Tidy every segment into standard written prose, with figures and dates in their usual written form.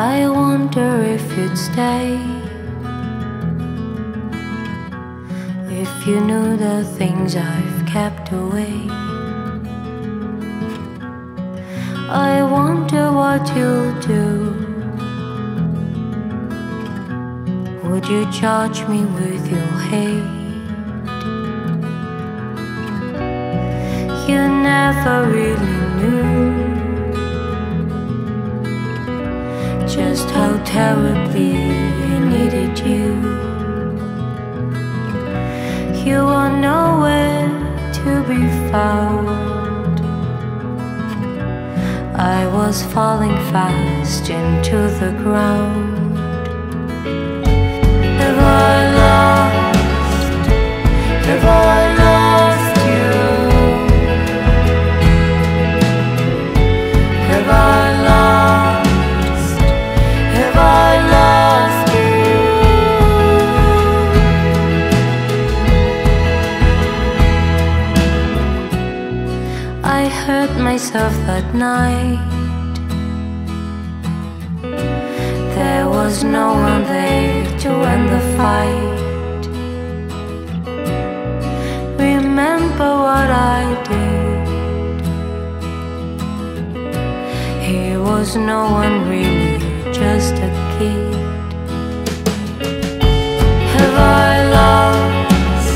I wonder if you'd stay, if you knew the things I've kept away. I wonder what you'll do. Would you charge me with your hate? You never really knew just how terribly I needed you. You were nowhere to be found. I was falling fast into the ground. Have I lost? Have I lost you? Have I lost? Have I lost you? I hurt myself that night. There was no one there to end the fight. Remember what I did. He was no one really, just a kid. Have I lost?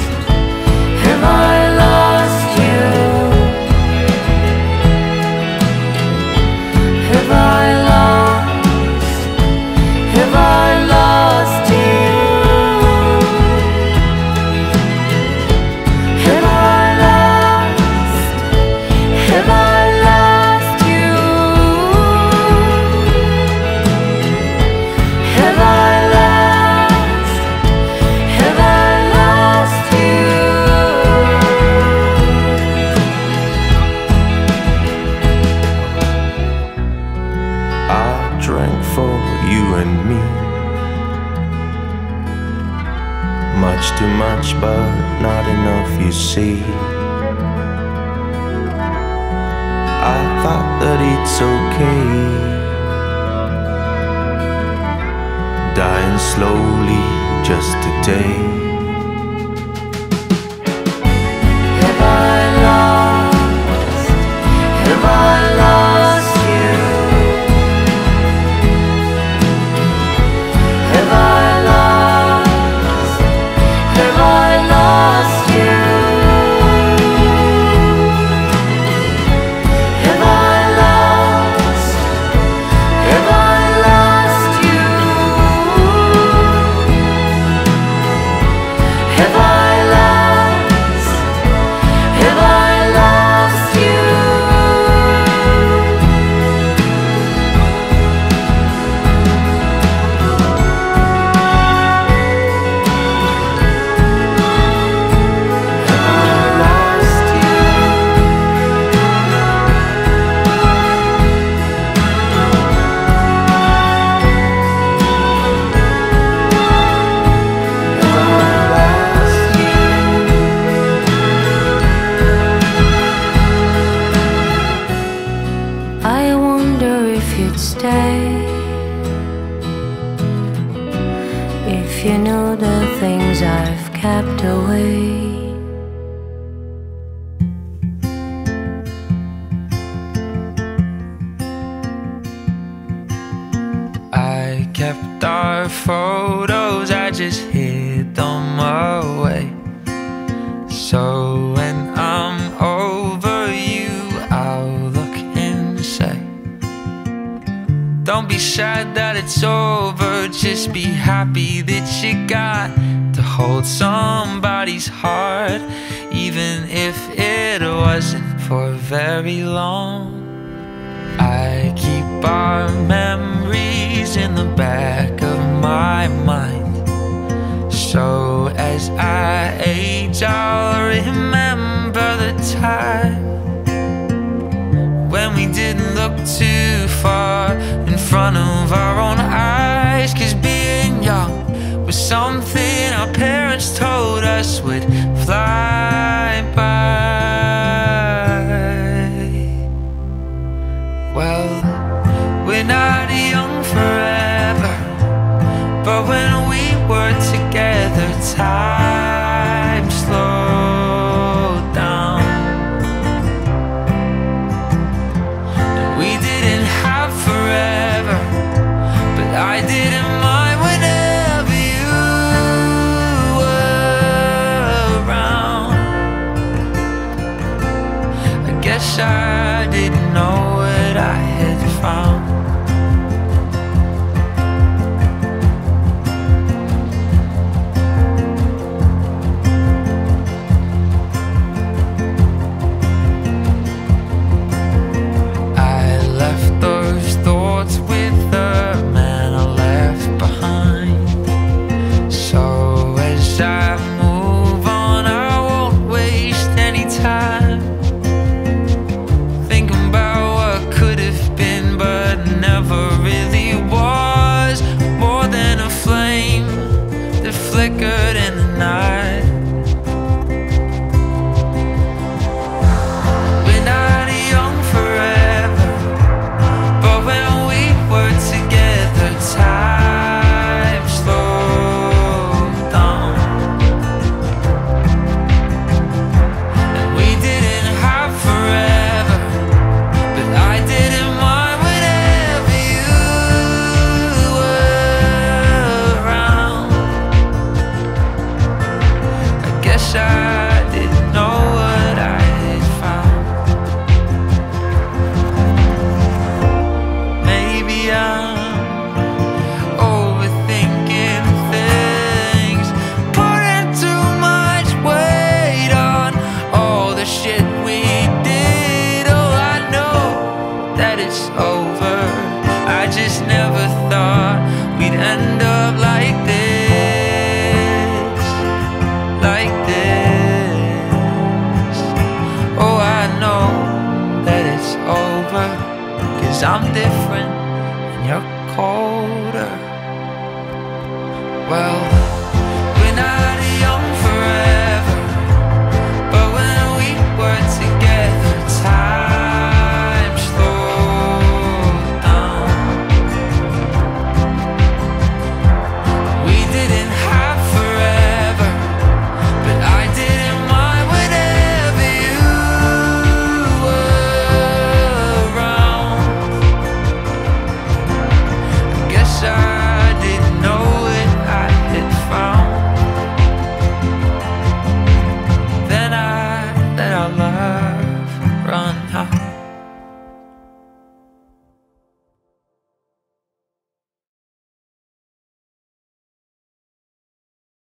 Have I lost you? Have I lost? Have I lost you? Have I lost? Have I lost you? Have I lost? Have I lost you? I drank for you and me, much too much but not enough, you see. I thought that it's okay, dying slowly just today. Have I lost? Have I lost you? Have I lost? Have I lost you? Have I lost? Have I lost you? Have I lost? Have I lost you? I wonder if you'd stay, if you knew the things I've kept away. I kept our photos, I just hid them away. So when I'm over you, I'll look and say, don't be sad that it's over, just be happy that you got to hold somebody's heart, even if it wasn't for very long. I keep our memories in the back of my mind, so as I age I'll remember the time when we didn't look too far in front of our own eyes. 'Cause being young was something our parents told us would